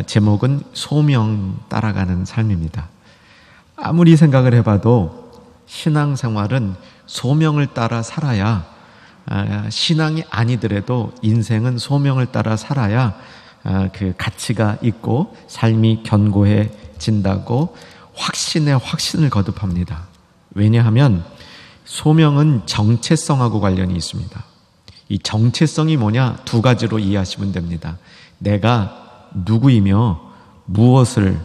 제목은 소명 따라가는 삶입니다. 아무리 생각을 해봐도 신앙생활은 소명을 따라 살아야, 신앙이 아니더라도 인생은 소명을 따라 살아야 그 가치가 있고 삶이 견고해진다고 확신에 확신을 거듭합니다. 왜냐하면 소명은 정체성하고 관련이 있습니다. 이 정체성이 뭐냐? 두 가지로 이해하시면 됩니다. 내가 누구이며 무엇을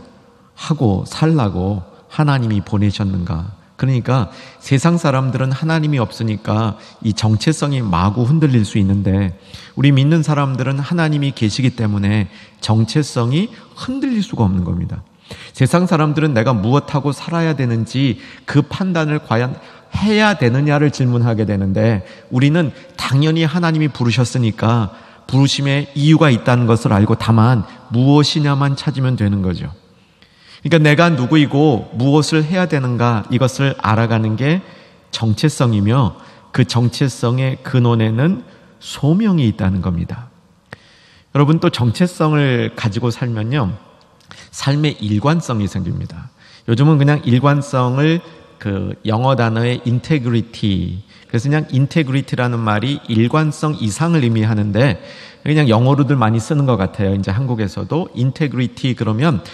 하고 살라고 하나님이 보내셨는가. 그러니까 세상 사람들은 하나님이 없으니까 이 정체성이 마구 흔들릴 수 있는데, 우리 믿는 사람들은 하나님이 계시기 때문에 정체성이 흔들릴 수가 없는 겁니다. 세상 사람들은 내가 무엇하고 살아야 되는지 그 판단을 과연 해야 되느냐를 질문하게 되는데, 우리는 당연히 하나님이 부르셨으니까 부르심에 이유가 있다는 것을 알고 다만 무엇이냐만 찾으면 되는 거죠. 그러니까 내가 누구이고 무엇을 해야 되는가, 이것을 알아가는 게 정체성이며, 그 정체성의 근원에는 소명이 있다는 겁니다. 여러분, 또 정체성을 가지고 살면요, 삶의 일관성이 생깁니다. 요즘은 그냥 일관성을 그 영어 단어의 integrity, 그래서 그냥 integrity라는 말이 일관성 이상을 의미하는데 그냥 영어로들 많이 쓰는 것 같아요. 이제 한국에서도 integrity 그러면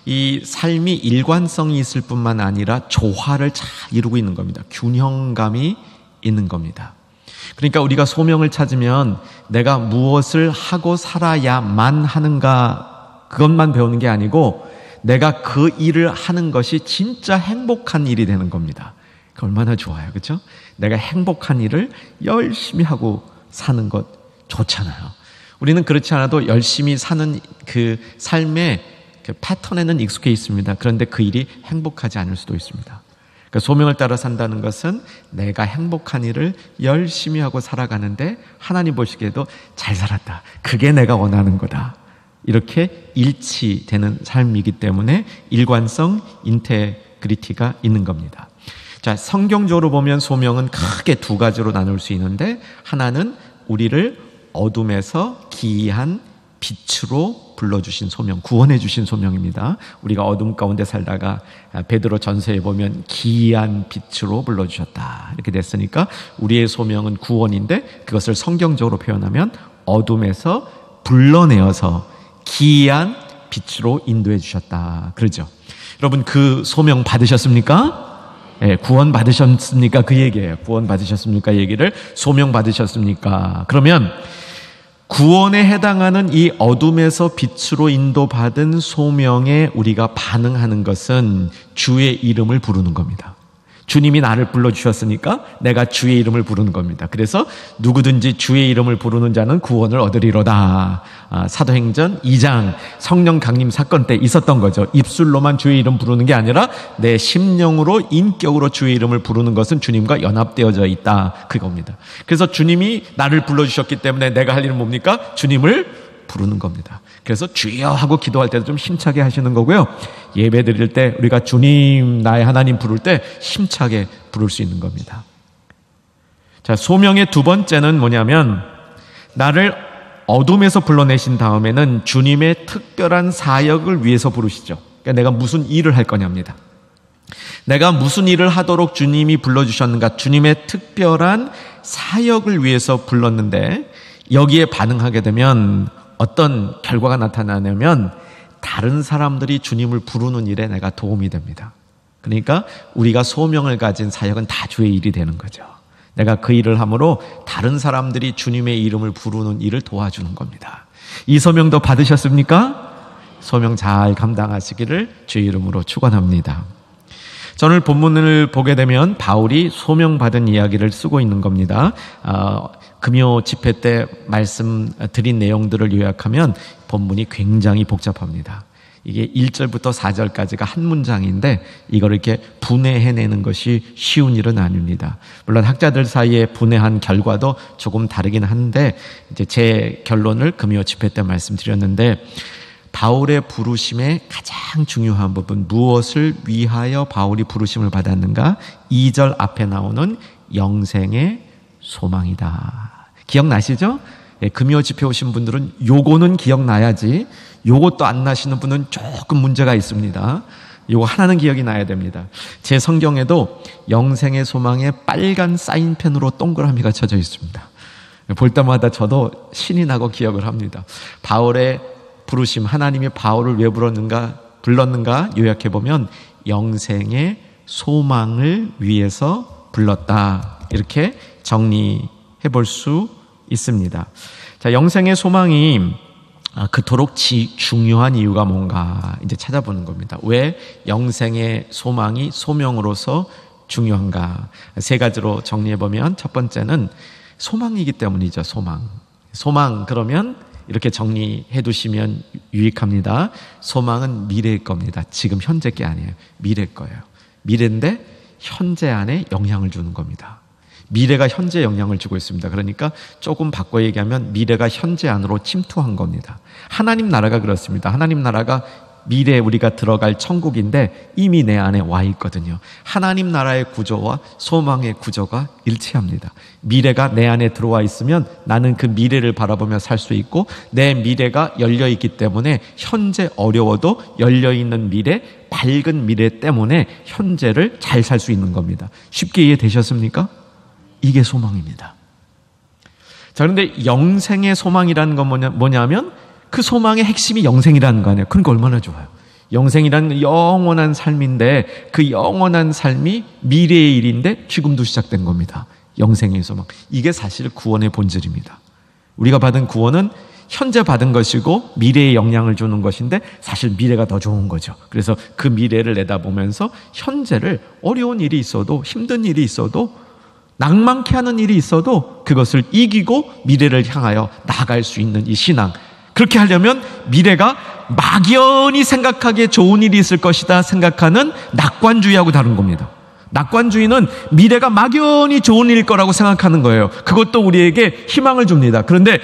이 삶이 일관성이 있을 뿐만 아니라 조화를 잘 이루고 있는 겁니다. 균형감이 있는 겁니다. 그러니까 우리가 소명을 찾으면 내가 무엇을 하고 살아야만 하는가, 그것만 배우는 게 아니고 내가 그 일을 하는 것이 진짜 행복한 일이 되는 겁니다. 그 얼마나 좋아요, 그렇죠? 내가 행복한 일을 열심히 하고 사는 것 좋잖아요. 우리는 그렇지 않아도 열심히 사는 그 삶의 그 패턴에는 익숙해 있습니다. 그런데 그 일이 행복하지 않을 수도 있습니다. 그러니까 소명을 따라 산다는 것은 내가 행복한 일을 열심히 하고 살아가는데 하나님 보시기에도 잘 살았다, 그게 내가 원하는 거다, 이렇게 일치되는 삶이기 때문에 일관성, 인테그리티가 있는 겁니다. 자, 성경적으로 보면 소명은 크게 두 가지로 나눌 수 있는데, 하나는 우리를 어둠에서 기이한 빛으로 불러주신 소명, 구원해 주신 소명입니다. 우리가 어둠 가운데 살다가 베드로 전서에 보면 기이한 빛으로 불러주셨다 이렇게 됐으니까 우리의 소명은 구원인데, 그것을 성경적으로 표현하면 어둠에서 불러내어서 기이한 빛으로 인도해 주셨다 그러죠. 여러분, 그 소명 받으셨습니까? 네, 구원 받으셨습니까? 그 얘기예요. 구원 받으셨습니까? 얘기를 소명 받으셨습니까? 그러면 구원에 해당하는 이 어둠에서 빛으로 인도받은 소명에 우리가 반응하는 것은 주의 이름을 부르는 겁니다. 주님이 나를 불러주셨으니까 내가 주의 이름을 부르는 겁니다. 그래서 누구든지 주의 이름을 부르는 자는 구원을 얻으리로다. 사도행전 2장 성령 강림 사건 때 있었던 거죠. 입술로만 주의 이름 부르는 게 아니라 내 심령으로, 인격으로 주의 이름을 부르는 것은 주님과 연합되어져 있다, 그겁니다. 그래서 주님이 나를 불러주셨기 때문에 내가 할 일은 뭡니까? 주님을 부르는 겁니다. 그래서 주여 하고 기도할 때도 좀 힘차게 하시는 거고요, 예배 드릴 때 우리가 주님, 나의 하나님 부를 때 힘차게 부를 수 있는 겁니다. 자, 소명의 두 번째는 뭐냐면, 나를 어둠에서 불러내신 다음에는 주님의 특별한 사역을 위해서 부르시죠. 그러니까 내가 무슨 일을 할 거냐입니다. 내가 무슨 일을 하도록 주님이 불러주셨는가, 주님의 특별한 사역을 위해서 불렀는데, 여기에 반응하게 되면 어떤 결과가 나타나냐면 다른 사람들이 주님을 부르는 일에 내가 도움이 됩니다. 그러니까 우리가 소명을 가진 사역은 다 주의 일이 되는 거죠. 내가 그 일을 함으로 다른 사람들이 주님의 이름을 부르는 일을 도와주는 겁니다. 이 소명도 받으셨습니까? 소명 잘 감당하시기를 주의 이름으로 축원합니다. 오늘 본문을 보게 되면 바울이 소명받은 이야기를 쓰고 있는 겁니다. 금요 집회 때 말씀드린 내용들을 요약하면 본문이 굉장히 복잡합니다. 이게 1절부터 4절까지가 한 문장인데 이걸 이렇게 분해해내는 것이 쉬운 일은 아닙니다. 물론 학자들 사이에 분해한 결과도 조금 다르긴 한데, 이제 제 결론을 금요 집회 때 말씀드렸는데, 바울의 부르심의 가장 중요한 부분, 무엇을 위하여 바울이 부르심을 받았는가? 2절 앞에 나오는 영생의 소망이다. 기억나시죠? 금요 집회 오신 분들은 요거는 기억나야지, 요것도 안 나시는 분은 조금 문제가 있습니다. 요거 하나는 기억이 나야 됩니다. 제 성경에도 영생의 소망에 빨간 사인펜으로 동그라미가 쳐져 있습니다. 볼 때마다 저도 신이 나고 기억을 합니다. 바울의 부르심, 하나님이 바울을 왜 불렀는가 요약해보면 영생의 소망을 위해서 불렀다, 이렇게 정리해 볼 수 있습니다. 자, 영생의 소망이 그토록 중요한 이유가 뭔가 이제 찾아보는 겁니다. 왜 영생의 소망이 소명으로서 중요한가? 세 가지로 정리해보면 첫 번째는 소망이기 때문이죠. 소망 그러면 이렇게 정리해 두시면 유익합니다. 소망은 미래일 겁니다. 지금 현재 게 아니에요. 미래일 거예요. 미래인데 현재 안에 영향을 주는 겁니다. 미래가 현재 영향을 주고 있습니다. 그러니까 조금 바꿔 얘기하면 미래가 현재 안으로 침투한 겁니다. 하나님 나라가 그렇습니다. 하나님 나라가 미래에 우리가 들어갈 천국인데 이미 내 안에 와 있거든요. 하나님 나라의 구조와 소망의 구조가 일치합니다. 미래가 내 안에 들어와 있으면 나는 그 미래를 바라보며 살 수 있고, 내 미래가 열려 있기 때문에 현재 어려워도 열려 있는 미래, 밝은 미래 때문에 현재를 잘 살 수 있는 겁니다. 쉽게 이해되셨습니까? 이게 소망입니다. 자, 그런데 영생의 소망이라는 건 뭐냐면 그 소망의 핵심이 영생이라는 거 아니에요. 그러니까 얼마나 좋아요. 영생이라는 영원한 삶인데 그 영원한 삶이 미래의 일인데 지금도 시작된 겁니다. 영생의 소망. 이게 사실 구원의 본질입니다. 우리가 받은 구원은 현재 받은 것이고 미래에 영향을 주는 것인데 사실 미래가 더 좋은 거죠. 그래서 그 미래를 내다보면서 현재를 어려운 일이 있어도, 힘든 일이 있어도, 낭만케 하는 일이 있어도 그것을 이기고 미래를 향하여 나아갈 수 있는 이 신앙, 그렇게 하려면 미래가 막연히 생각하기에 좋은 일이 있을 것이다 생각하는 낙관주의하고 다른 겁니다. 낙관주의는 미래가 막연히 좋은 일일 거라고 생각하는 거예요. 그것도 우리에게 희망을 줍니다. 그런데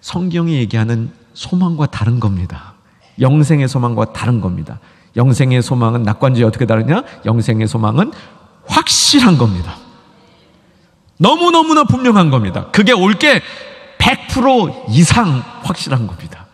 성경이 얘기하는 소망과 다른 겁니다. 영생의 소망과 다른 겁니다. 영생의 소망은 낙관주의 어떻게 다르냐? 영생의 소망은 확실한 겁니다. 너무너무나 분명한 겁니다. 그게 올 게 100% 이상 확실한 겁니다.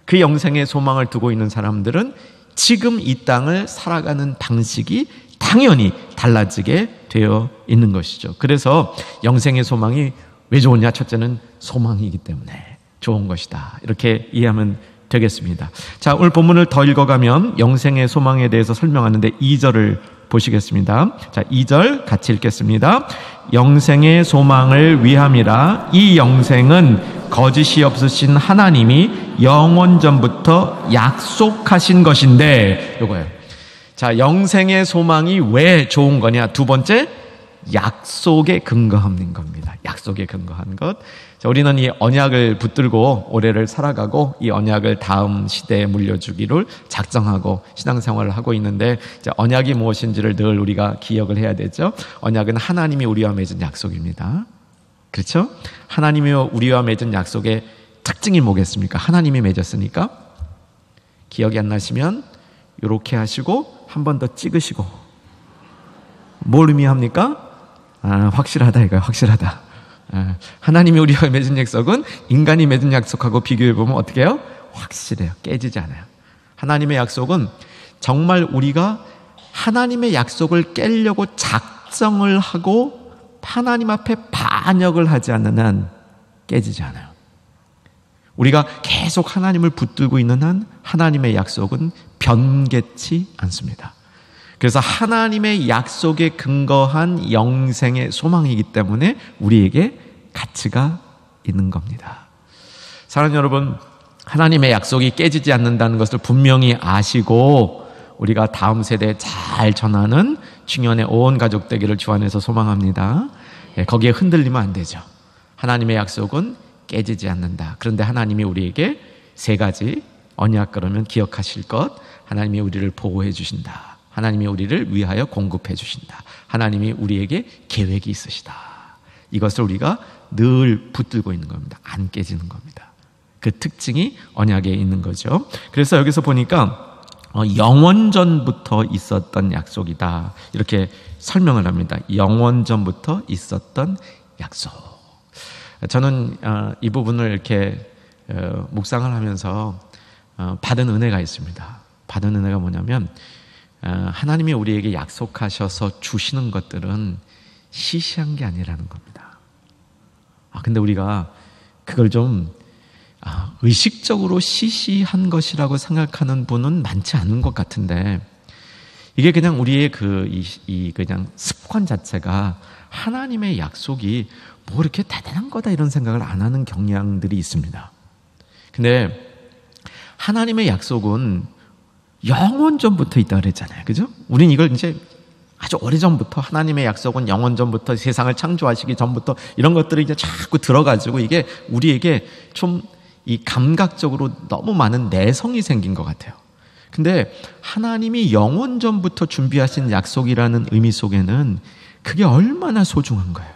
그 영생의 소망을 두고 있는 사람들은 지금 이 땅을 살아가는 방식이 당연히 달라지게 되어 있는 것이죠. 그래서 영생의 소망이 왜 좋으냐? 첫째는 소망이기 때문에 좋은 것이다, 이렇게 이해하면 되겠습니다. 자, 오늘 본문을 더 읽어가면 영생의 소망에 대해서 설명하는데 2절을 보시겠습니다. 자, 2절 같이 읽겠습니다. 영생의 소망을 위함이라. 이 영생은 거짓이 없으신 하나님이 영원 전부터 약속하신 것인데, 요거예요. 자, 영생의 소망이 왜 좋은 거냐? 두 번째, 약속에 근거하는 겁니다. 약속에 근거한 것. 자, 우리는 이 언약을 붙들고 올해를 살아가고 이 언약을 다음 시대에 물려주기를 작정하고 신앙생활을 하고 있는데, 이제 언약이 무엇인지를 늘 우리가 기억을 해야 되죠. 언약은 하나님이 우리와 맺은 약속입니다. 그렇죠? 하나님이 우리와 맺은 약속의 특징이 뭐겠습니까? 하나님이 맺었으니까. 기억이 안 나시면 이렇게 하시고 한 번 더 찍으시고. 뭘 의미합니까? 확실하다 이거야. 확실하다. 하나님이 우리와 맺은 약속은 인간이 맺은 약속하고 비교해보면 어떻게 해요? 확실해요. 깨지지 않아요. 하나님의 약속은 정말 우리가 하나님의 약속을 깨려고 작정을 하고 하나님 앞에 반역을 하지 않는 한 깨지지 않아요. 우리가 계속 하나님을 붙들고 있는 한 하나님의 약속은 변개치 않습니다. 그래서 하나님의 약속에 근거한 영생의 소망이기 때문에 우리에게 가치가 있는 겁니다. 사랑하는 여러분, 하나님의 약속이 깨지지 않는다는 것을 분명히 아시고 우리가 다음 세대에 잘 전하는 중년의 온 가족 되기를 주 안에서 소망합니다. 거기에 흔들리면 안 되죠. 하나님의 약속은 깨지지 않는다. 그런데 하나님이 우리에게 세 가지 언약, 그러면 기억하실 것. 하나님이 우리를 보호해 주신다. 하나님이 우리를 위하여 공급해 주신다. 하나님이 우리에게 계획이 있으시다. 이것을 우리가 늘 붙들고 있는 겁니다. 안 깨지는 겁니다. 그 특징이 언약에 있는 거죠. 그래서 여기서 보니까 영원전부터 있었던 약속이다, 이렇게 설명을 합니다. 영원전부터 있었던 약속. 저는 이 부분을 이렇게 묵상을 하면서 받은 은혜가 있습니다. 받은 은혜가 뭐냐면 하나님이 우리에게 약속하셔서 주시는 것들은 시시한 게 아니라는 겁니다. 근데 우리가 그걸 좀 의식적으로 시시한 것이라고 생각하는 분은 많지 않은 것 같은데, 이게 그냥 우리의 그냥 습관 자체가 하나님의 약속이 뭐 이렇게 대단한 거다 이런 생각을 안 하는 경향들이 있습니다. 근데 하나님의 약속은 영원 전부터 있다 그랬잖아요. 그죠? 우린 이걸 이제 아주 오래전부터, 하나님의 약속은 영원 전부터, 세상을 창조하시기 전부터 이런 것들이 이제 자꾸 들어가지고 이게 우리에게 좀 이 감각적으로 너무 많은 내성이 생긴 것 같아요. 근데 하나님이 영원 전부터 준비하신 약속이라는 의미 속에는 그게 얼마나 소중한 거예요.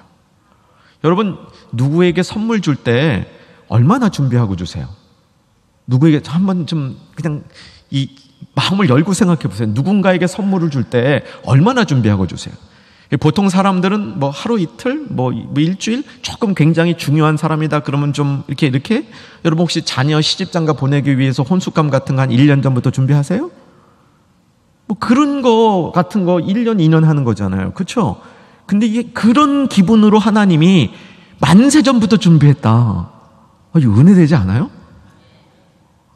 여러분, 누구에게 선물 줄 때 얼마나 준비하고 주세요? 누구에게 한번 좀 그냥 이 마음을 열고 생각해 보세요. 누군가에게 선물을 줄 때 얼마나 준비하고 주세요? 보통 사람들은 뭐 하루 이틀, 뭐 일주일, 조금 굉장히 중요한 사람이다 그러면 좀 이렇게 여러분 혹시 자녀 시집장가 보내기 위해서 혼숙감 같은 거 한 1년 전부터 준비하세요? 뭐 그런 거 같은 거 1년, 2년 하는 거잖아요. 그렇죠? 근데 이게 그런 기분으로 하나님이 만세 전부터 준비했다. 이거 은혜되지 않아요?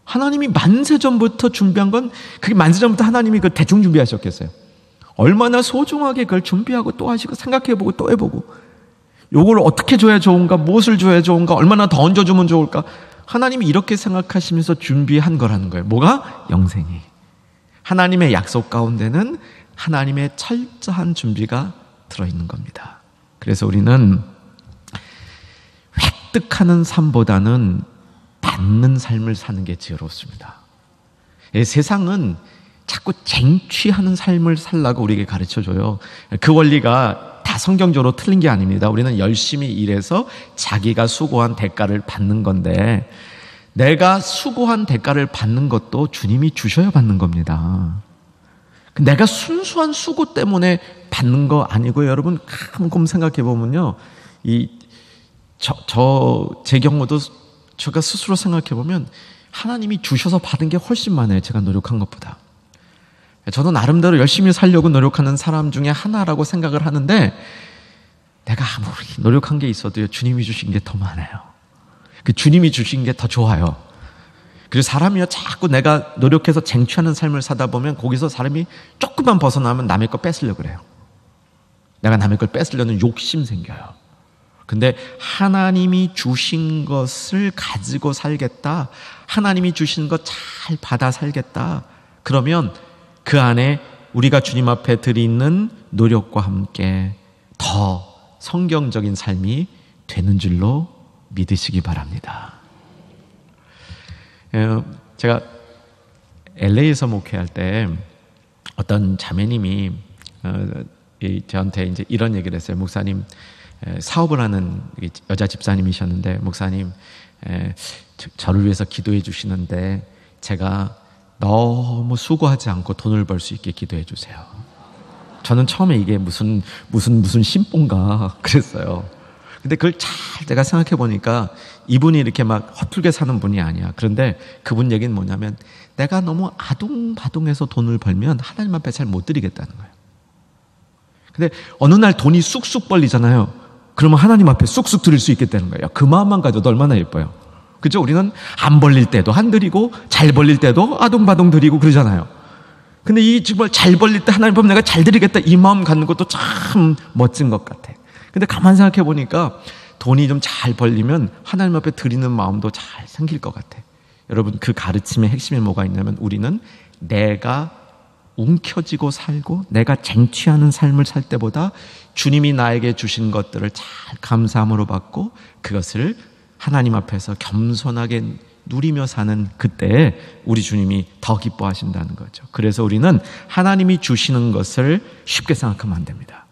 하나님이 만세 전부터 준비한 건, 그게 만세 전부터 하나님이 그걸 대충 준비하셨겠어요? 얼마나 소중하게 그걸 준비하고 또 하시고 생각해보고 또 해보고, 요걸 어떻게 줘야 좋은가, 무엇을 줘야 좋은가, 얼마나 더 얹어주면 좋을까. 하나님이 이렇게 생각하시면서 준비한 거라는 거예요. 뭐가? 영생이. 하나님의 약속 가운데는 하나님의 철저한 준비가 들어있는 겁니다. 그래서 우리는 획득하는 삶보다는 받는 삶을 사는 게 지혜롭습니다. 세상은 자꾸 쟁취하는 삶을 살라고 우리에게 가르쳐줘요. 그 원리가 다 성경적으로 틀린 게 아닙니다. 우리는 열심히 일해서 자기가 수고한 대가를 받는 건데, 내가 수고한 대가를 받는 것도 주님이 주셔야 받는 겁니다. 내가 순수한 수고 때문에 받는 거 아니고요. 여러분, 곰곰 생각해 보면요, 제 경우도 제가 스스로 생각해 보면 하나님이 주셔서 받은 게 훨씬 많아요. 제가 노력한 것보다. 저도 나름대로 열심히 살려고 노력하는 사람 중에 하나라고 생각을 하는데, 내가 아무리 노력한 게 있어도요, 주님이 주신 게 더 많아요. 그 주님이 주신 게 더 좋아요. 그리고 사람이요, 자꾸 내가 노력해서 쟁취하는 삶을 사다 보면 거기서 사람이 조금만 벗어나면 남의 거 뺏으려고 그래요. 내가 남의 걸 뺏으려는 욕심 생겨요. 근데 하나님이 주신 것을 가지고 살겠다, 하나님이 주신 것 잘 받아 살겠다, 그러면 그 안에 우리가 주님 앞에 드리는 노력과 함께 더 성경적인 삶이 되는 줄로 믿으시기 바랍니다. 제가 LA에서 목회할 때 어떤 자매님이 저한테 이제 이런 얘기를 했어요. 목사님, 사업을 하는 여자 집사님이셨는데, 목사님, 저를 위해서 기도해 주시는데 제가 너무 수고하지 않고 돈을 벌 수 있게 기도해 주세요. 저는 처음에 이게 무슨 신봉가 그랬어요. 근데 그걸 잘 제가 생각해 보니까 이분이 이렇게 막 허풀게 사는 분이 아니야. 그런데 그분 얘기는 뭐냐면, 내가 너무 아둥바둥해서 돈을 벌면 하나님 앞에 잘 못 드리겠다는 거예요. 근데 어느 날 돈이 쑥쑥 벌리잖아요. 그러면 하나님 앞에 쑥쑥 드릴 수 있겠다는 거예요. 그 마음만 가져도 얼마나 예뻐요. 그죠? 우리는 안 벌릴 때도 안 드리고, 잘 벌릴 때도 아둥바둥 드리고 그러잖아요. 근데 이 정말 잘 벌릴 때 하나님 앞에 내가 잘 드리겠다, 이 마음 갖는 것도 참 멋진 것 같아. 근데 가만 생각해 보니까 돈이 좀 잘 벌리면 하나님 앞에 드리는 마음도 잘 생길 것 같아. 여러분, 그 가르침의 핵심이 뭐가 있냐면, 우리는 내가 움켜쥐고 살고 내가 쟁취하는 삶을 살 때보다 주님이 나에게 주신 것들을 잘 감사함으로 받고 그것을 하나님 앞에서 겸손하게 누리며 사는 그때에 우리 주님이 더 기뻐하신다는 거죠. 그래서 우리는 하나님이 주시는 것을 쉽게 생각하면 안 됩니다.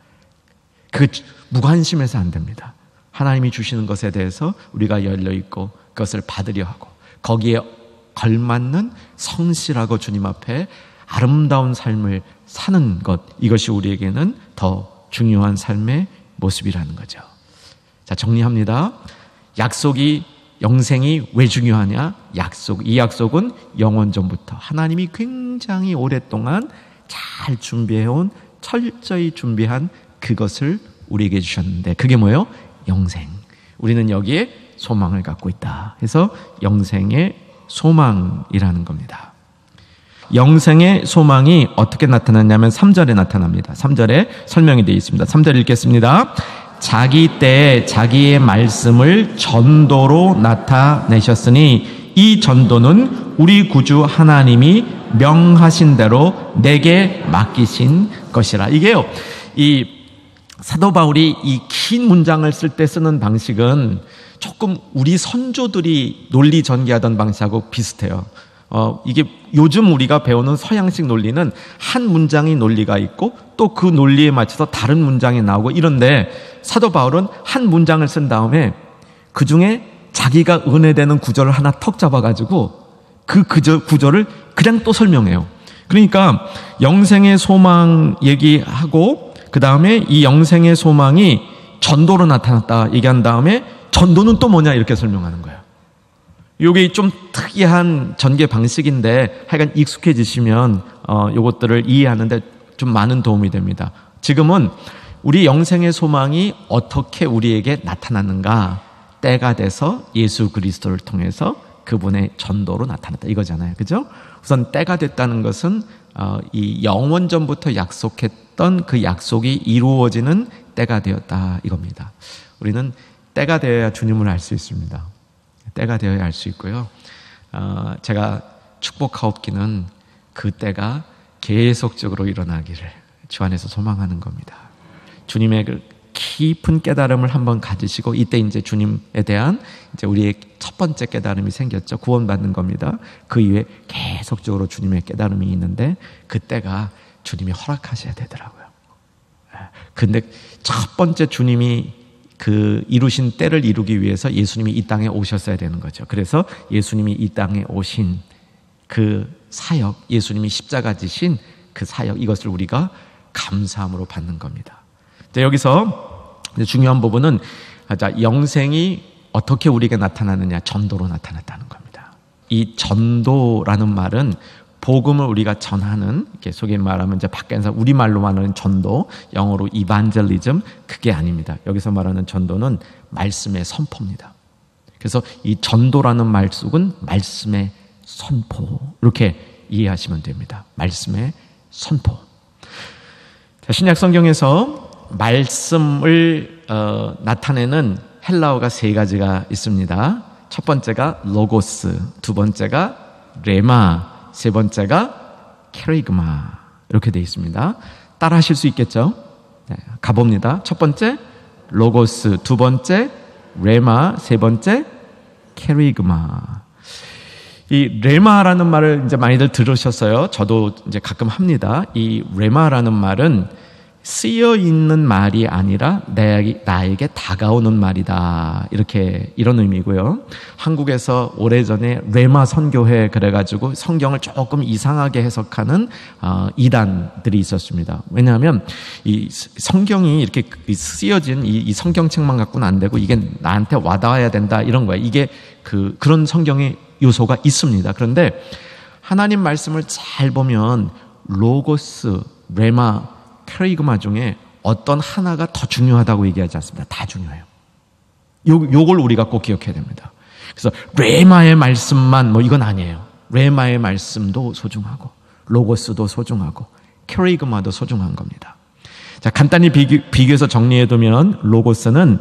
그 무관심해서 안 됩니다. 하나님이 주시는 것에 대해서 우리가 열려있고 그것을 받으려 하고, 거기에 걸맞는 성실하고 주님 앞에 아름다운 삶을 사는 것, 이것이 우리에게는 더 중요한 삶의 모습이라는 거죠. 자, 정리합니다. 약속이 영생이 왜 중요하냐? 이 약속은 영원 전부터 하나님이 굉장히 오랫동안 잘 준비해온 철저히 준비한 그것을 우리에게 주셨는데 그게 뭐예요? 영생. 우리는 여기에 소망을 갖고 있다. 그래서 영생의 소망이라는 겁니다. 영생의 소망이 어떻게 나타났냐면 3절에 나타납니다. 3절에 설명이 되어 있습니다. 3절 읽겠습니다. 자기 때에 자기의 말씀을 전도로 나타내셨으니 이 전도는 우리 구주 하나님이 명하신 대로 내게 맡기신 것이라. 이게요, 이 사도 바울이 이 긴 문장을 쓸 때 쓰는 방식은 조금 우리 선조들이 논리 전개하던 방식하고 비슷해요. 이게 요즘 우리가 배우는 서양식 논리는 한 문장의 논리가 있고 또 그 논리에 맞춰서 다른 문장이 나오고 이런데 사도 바울은 한 문장을 쓴 다음에 그 중에 자기가 은혜되는 구절을 하나 턱 잡아가지고 그 구절을 그냥 또 설명해요. 그러니까 영생의 소망 얘기하고 그 다음에 이 영생의 소망이 전도로 나타났다 얘기한 다음에 전도는 또 뭐냐 이렇게 설명하는 거예요. 이게 좀 특이한 전개 방식인데 하여간 익숙해지시면 이것들을 이해하는데 좀 많은 도움이 됩니다. 지금은 우리 영생의 소망이 어떻게 우리에게 나타났는가, 때가 돼서 예수 그리스도를 통해서 그분의 전도로 나타났다 이거잖아요. 그죠? 우선 때가 됐다는 것은 이 영원 전부터 약속했던 그 약속이 이루어지는 때가 되었다 이겁니다. 우리는 때가 되어야 주님을 알 수 있습니다. 때가 되어야 알 수 있고요. 제가 축복하옵기는 그 때가 계속적으로 일어나기를 주 안에서 소망하는 겁니다. 주님의 그 깊은 깨달음을 한번 가지시고 이때 이제 주님에 대한 이제 우리의 첫 번째 깨달음이 생겼죠. 구원받는 겁니다. 그 이후에 계속적으로 주님의 깨달음이 있는데 그때가 주님이 허락하셔야 되더라고요. 근데 첫 번째 주님이 그 이루신 때를 이루기 위해서 예수님이 이 땅에 오셨어야 되는 거죠. 그래서 예수님이 이 땅에 오신 그 사역, 예수님이 십자가 지신 그 사역, 이것을 우리가 감사함으로 받는 겁니다. 여기서 중요한 부분은 영생이 어떻게 우리에게 나타나느냐, 전도로 나타났다는 겁니다. 이 전도라는 말은 복음을 우리가 전하는, 이렇게 속에 말하면 이제 밖에서 우리말로 말하는 전도, 영어로 이반젤리즘, 그게 아닙니다. 여기서 말하는 전도는 말씀의 선포입니다. 그래서 이 전도라는 말속은 말씀의 선포, 이렇게 이해하시면 됩니다. 말씀의 선포. 자, 신약 성경에서 말씀을 나타내는 헬라어가 세 가지가 있습니다. 첫 번째가 로고스, 두 번째가 레마, 세 번째가 케리그마, 이렇게 되어 있습니다. 따라 하실 수 있겠죠? 네, 가봅니다. 첫 번째 로고스, 두 번째 레마, 세 번째 케리그마. 이 레마라는 말을 이제 많이들 들으셨어요. 저도 이제 가끔 합니다. 이 레마라는 말은 쓰여 있는 말이 아니라 나에게 다가오는 말이다. 이런 의미고요. 한국에서 오래전에 레마 선교회 그래가지고 성경을 조금 이상하게 해석하는 이단들이 있었습니다. 왜냐하면 이 성경이 이렇게 쓰여진 이 성경책만 갖고는 안 되고 이게 나한테 와닿아야 된다 이런 거예요. 이게 그런 성경의 요소가 있습니다. 그런데 하나님 말씀을 잘 보면 로고스, 레마, 케리그마 중에 어떤 하나가 더 중요하다고 얘기하지 않습니다. 다 중요해요. 요걸 우리가 꼭 기억해야 됩니다. 그래서 레마의 말씀만 이건 아니에요. 레마의 말씀도 소중하고 로고스도 소중하고 케리그마도 소중한 겁니다. 자, 간단히 비교해서 정리해두면 로고스는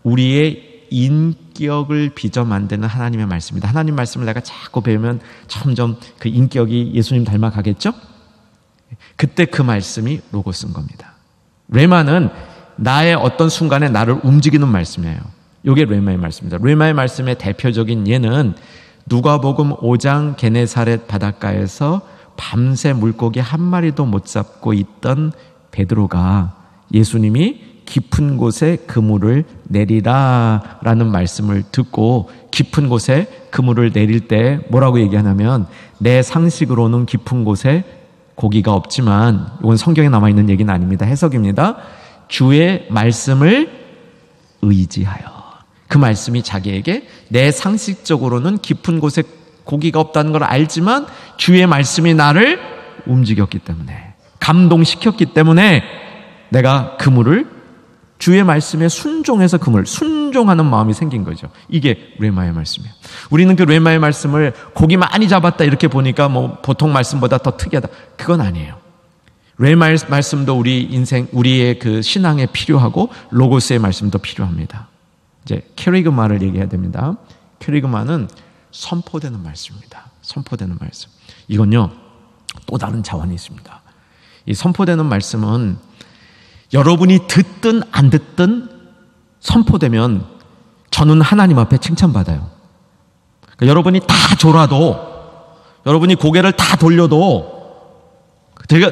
우리의 인격을 빚어 만드는 하나님의 말씀입니다. 하나님 말씀을 내가 자꾸 배우면 점점 그 인격이 예수님 닮아가겠죠? 그때 그 말씀이 로고스인 겁니다. 레마는 나의 어떤 순간에 나를 움직이는 말씀이에요. 이게 레마의 말씀입니다. 레마의 말씀의 대표적인 예는 누가복음 5장 게네사렛 바닷가에서 밤새 물고기 한 마리도 못 잡고 있던 베드로가 예수님이 깊은 곳에 그물을 내리라 라는 말씀을 듣고 깊은 곳에 그물을 내릴 때 뭐라고 얘기하냐면 내 상식으로는 깊은 곳에 고기가 없지만, 이건 성경에 남아있는 얘기는 아닙니다. 해석입니다. 주의 말씀을 의지하여. 그 말씀이 자기에게 내 상식적으로는 깊은 곳에 고기가 없다는 걸 알지만 주의 말씀이 나를 움직였기 때문에, 감동시켰기 때문에 내가 그물을 주의 말씀에 순종해서 그물, 순종하는 마음이 생긴 거죠. 이게 레마의 말씀이에요. 우리는 그 레마의 말씀을 고기 많이 잡았다 이렇게 보니까 뭐 보통 말씀보다 더 특이하다. 그건 아니에요. 레마의 말씀도 우리 인생, 우리의 그 신앙에 필요하고 로고스의 말씀도 필요합니다. 이제 캐리그마를 얘기해야 됩니다. 캐리그마는 선포되는 말씀입니다. 선포되는 말씀. 이건요, 또 다른 차원이 있습니다. 이 선포되는 말씀은 여러분이 듣든 안 듣든 선포되면 저는 하나님 앞에 칭찬받아요. 그러니까 여러분이 다 졸아도, 여러분이 고개를 다 돌려도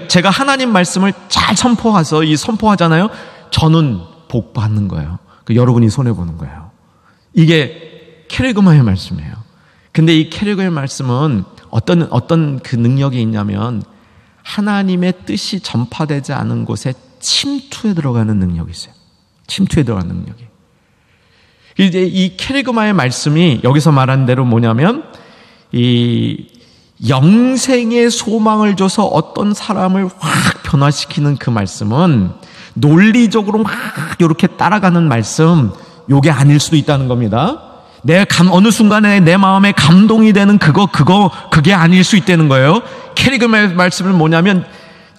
제가 하나님 말씀을 잘 선포해서 이 선포하잖아요. 저는 복 받는 거예요. 여러분이 손해보는 거예요. 이게 캐리그마의 말씀이에요. 근데 이 캐리그마의 말씀은 어떤 그 능력이 있냐면 하나님의 뜻이 전파되지 않은 곳에 침투에 들어가는 능력이 있어요. 침투에 들어가는 능력이. 이제 이 캐리그마의 말씀이 여기서 말한 대로 뭐냐면 이 영생의 소망을 줘서 어떤 사람을 확 변화시키는 그 말씀은 논리적으로 막 이렇게 따라가는 말씀, 요게 아닐 수도 있다는 겁니다. 어느 순간에 내 마음에 감동이 되는 그게 아닐 수 있다는 거예요. 캐리그마의 말씀은 뭐냐면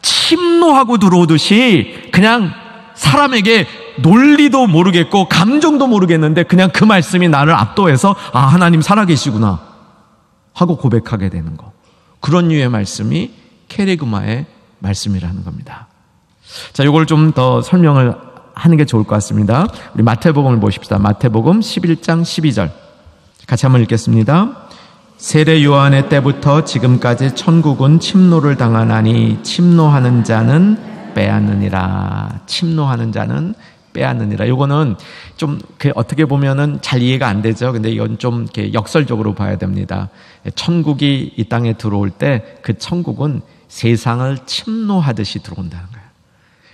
침노하고 들어오듯이 그냥 사람에게 논리도 모르겠고 감정도 모르겠는데 그냥 그 말씀이 나를 압도해서 아, 하나님 살아계시구나 하고 고백하게 되는 거. 그런 류의 말씀이 캐리그마의 말씀이라는 겁니다. 자, 이걸 좀 더 설명을 하는 게 좋을 것 같습니다. 우리 마태복음을 보십시다. 마태복음 11장 12절 같이 한번 읽겠습니다. 세례 요한의 때부터 지금까지 천국은 침노를 당하나니 침노하는 자는 빼앗느니라. 침노하는 자는 빼앗느니라. 요거는 좀 어떻게 보면은 잘 이해가 안 되죠. 근데 이건 좀 이렇게 역설적으로 봐야 됩니다. 천국이 이 땅에 들어올 때 그 천국은 세상을 침노하듯이 들어온다는 거예요.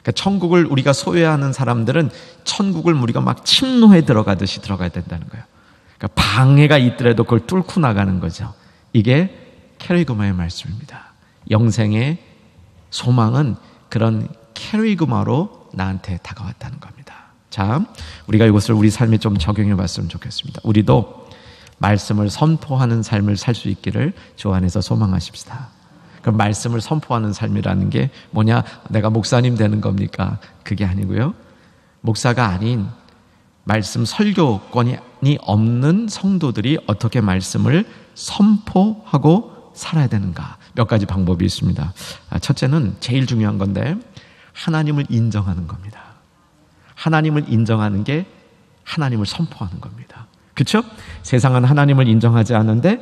그러니까 천국을 우리가 소유하는 사람들은 천국을 우리가 막 침노해 들어가듯이 들어가야 된다는 거예요. 그러니까 방해가 있더라도 그걸 뚫고 나가는 거죠. 이게 캐리그마의 말씀입니다. 영생의 소망은 그런 캐리그마로 나한테 다가왔다는 겁니다. 자, 우리가 이것을 우리 삶에 좀 적용해 봤으면 좋겠습니다. 우리도 말씀을 선포하는 삶을 살 수 있기를 주 안에서 소망하십시다. 그럼 말씀을 선포하는 삶이라는 게 뭐냐? 내가 목사님 되는 겁니까? 그게 아니고요. 목사가 아닌 말씀 설교권이 없는 성도들이 어떻게 말씀을 선포하고 살아야 되는가? 몇 가지 방법이 있습니다. 첫째는 제일 중요한 건데 하나님을 인정하는 겁니다. 하나님을 인정하는 게 하나님을 선포하는 겁니다. 그렇죠? 세상은 하나님을 인정하지 않는데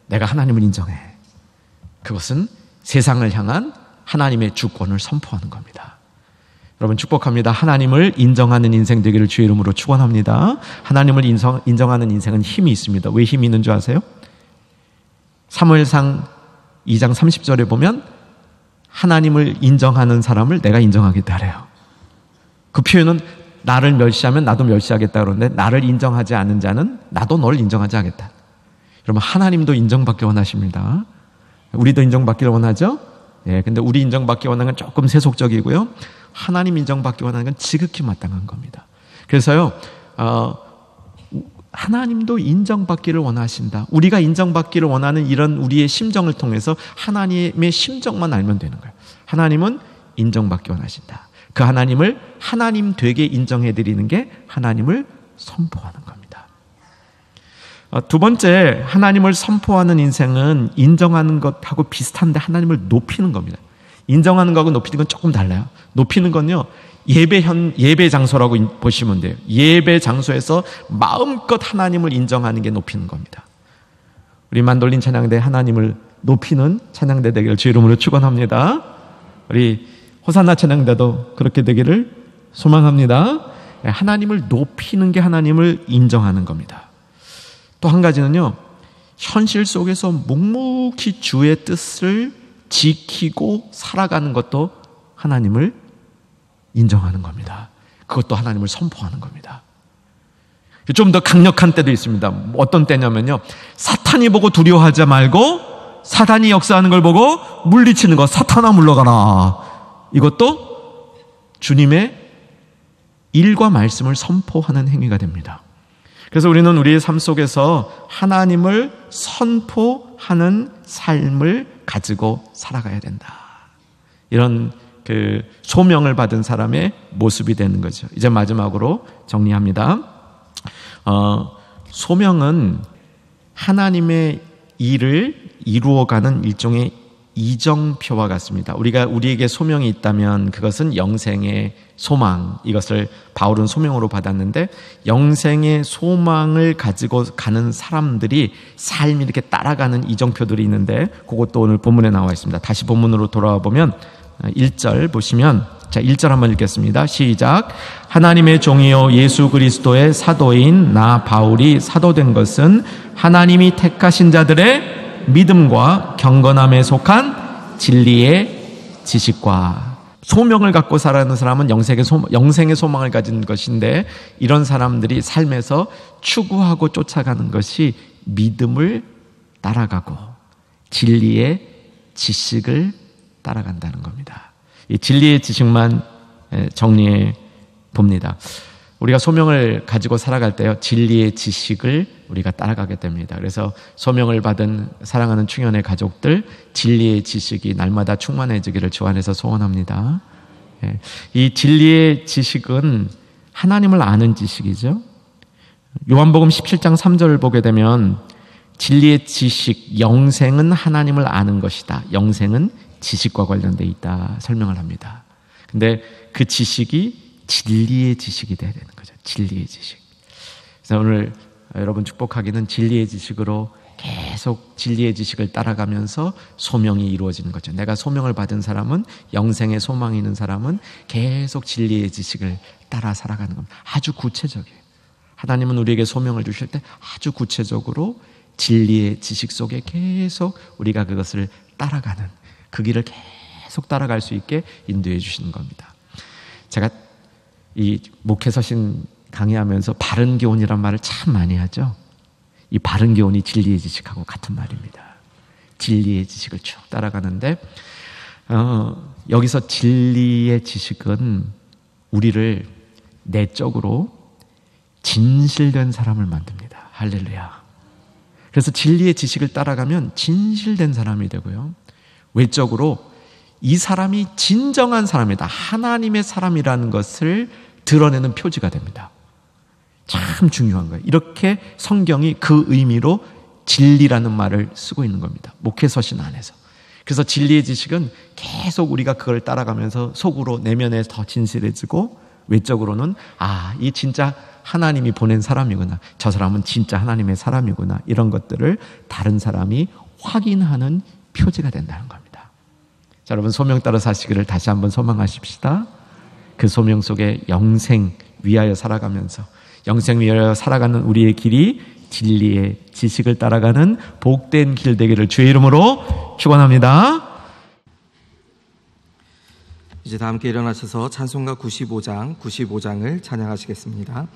내가 하나님을 인정해. 그것은 세상을 향한 하나님의 주권을 선포하는 겁니다. 여러분 축복합니다. 하나님을 인정하는 인생 되기를 주의 이름으로 축원합니다. 하나님을 인정하는 인생은 힘이 있습니다. 왜 힘이 있는 줄 아세요? 사무엘상 2장 30절에 보면 하나님을 인정하는 사람을 내가 인정하겠다 그래요. 그 표현은 나를 멸시하면 나도 멸시하겠다 그러는데 나를 인정하지 않은 자는 나도 널 인정하지 않겠다. 여러분 하나님도 인정받기 원하십니다. 우리도 인정받기를 원하죠? 예, 근데 우리 인정받기 원하는 건 조금 세속적이고요. 하나님 인정받기 원하는 건 지극히 마땅한 겁니다. 그래서요, 하나님도 인정받기를 원하신다. 우리가 인정받기를 원하는 이런 우리의 심정을 통해서 하나님의 심정만 알면 되는 거예요. 하나님은 인정받기 원하신다. 그 하나님을 하나님 되게 인정해드리는 게 하나님을 선포하는 겁니다. 두 번째, 하나님을 선포하는 인생은 인정하는 것하고 비슷한데 하나님을 높이는 겁니다. 인정하는 것하고 높이는 건 조금 달라요. 높이는 건요, 예배 장소라고 보시면 돼요. 예배 장소에서 마음껏 하나님을 인정하는 게 높이는 겁니다. 우리 만돌린 찬양대 하나님을 높이는 찬양대 되기를 주 이름으로 축원합니다. 우리 호산나 찬양대도 그렇게 되기를 소망합니다. 하나님을 높이는 게 하나님을 인정하는 겁니다. 또 한 가지는요, 현실 속에서 묵묵히 주의 뜻을 지키고 살아가는 것도 하나님을 인정하는 겁니다. 그것도 하나님을 선포하는 겁니다. 좀 더 강력한 때도 있습니다. 어떤 때냐면요, 사탄이 보고 두려워하지 말고 사단이 역사하는 걸 보고 물리치는 거. 사탄아 물러가라. 이것도 주님의 일과 말씀을 선포하는 행위가 됩니다. 그래서 우리는 우리의 삶 속에서 하나님을 선포하는 삶을 가지고 살아가야 된다. 이런 그 소명을 받은 사람의 모습이 되는 거죠. 이제 마지막으로 정리합니다. 소명은 하나님의 일을 이루어가는 일종의 이정표와 같습니다. 우리에게 소명이 있다면 그것은 영생의 소망, 이것을 바울은 소명으로 받았는데, 영생의 소망을 가지고 가는 사람들이 삶이 이렇게 따라가는 이정표들이 있는데, 그것도 오늘 본문에 나와 있습니다. 다시 본문으로 돌아와 보면 1절 보시면, 자, 1절 한번 읽겠습니다. 시작. 하나님의 종이요 예수 그리스도의 사도인 나 바울이 사도된 것은 하나님이 택하신 자들의 믿음과 경건함에 속한 진리의 지식과. 소명을 갖고 살아가는 사람은 영생의 소망을 가진 것인데, 이런 사람들이 삶에서 추구하고 쫓아가는 것이 믿음을 따라가고 진리의 지식을 따라간다는 겁니다. 이 진리의 지식만 정리해 봅니다. 우리가 소명을 가지고 살아갈 때요, 진리의 지식을 우리가 따라가게 됩니다. 그래서 소명을 받은 사랑하는 충현의 가족들, 진리의 지식이 날마다 충만해지기를 주 안에서 소원합니다. 이 진리의 지식은 하나님을 아는 지식이죠. 요한복음 17장 3절을 보게 되면 진리의 지식, 영생은 하나님을 아는 것이다. 영생은 지식과 관련되어 있다 설명을 합니다. 근데 그 지식이 진리의 지식이 돼야 되는 거죠. 진리의 지식. 그래서 오늘 여러분 축복하기는 진리의 지식으로 계속 진리의 지식을 따라가면서 소명이 이루어지는 거죠. 내가 소명을 받은 사람은, 영생의 소망이 있는 사람은 계속 진리의 지식을 따라 살아가는 겁니다. 아주 구체적이에요. 하나님은 우리에게 소명을 주실 때 아주 구체적으로 진리의 지식 속에 계속 우리가 그것을 따라가는, 그 길을 계속 따라갈 수 있게 인도해 주시는 겁니다. 제가 이 목회서신 강의하면서 바른 교훈이란 말을 참 많이 하죠. 이 바른 교훈이 진리의 지식하고 같은 말입니다. 진리의 지식을 쭉 따라가는데, 여기서 진리의 지식은 우리를 내적으로 진실된 사람을 만듭니다. 할렐루야. 그래서 진리의 지식을 따라가면 진실된 사람이 되고요, 외적으로 이 사람이 진정한 사람이다, 하나님의 사람이라는 것을 드러내는 표지가 됩니다. 참 중요한 거예요. 이렇게 성경이 그 의미로 진리라는 말을 쓰고 있는 겁니다. 목회서신 안에서. 그래서 진리의 지식은 계속 우리가 그걸 따라가면서 속으로, 내면에 더 진실해지고, 외적으로는 이 진짜 하나님이 보낸 사람이구나, 저 사람은 진짜 하나님의 사람이구나, 이런 것들을 다른 사람이 확인하는 표지가 된다는 겁니다. 자, 여러분 소명 따라 사시기를 다시 한번 소망하십시다. 그 소명 속에 영생 위하여 살아가면서, 영생 위하여 살아가는 우리의 길이 진리의 지식을 따라가는 복된 길 되기를 주의 이름으로 축원합니다. 이제 다 함께 일어나셔서 찬송가 95장을 찬양하시겠습니다.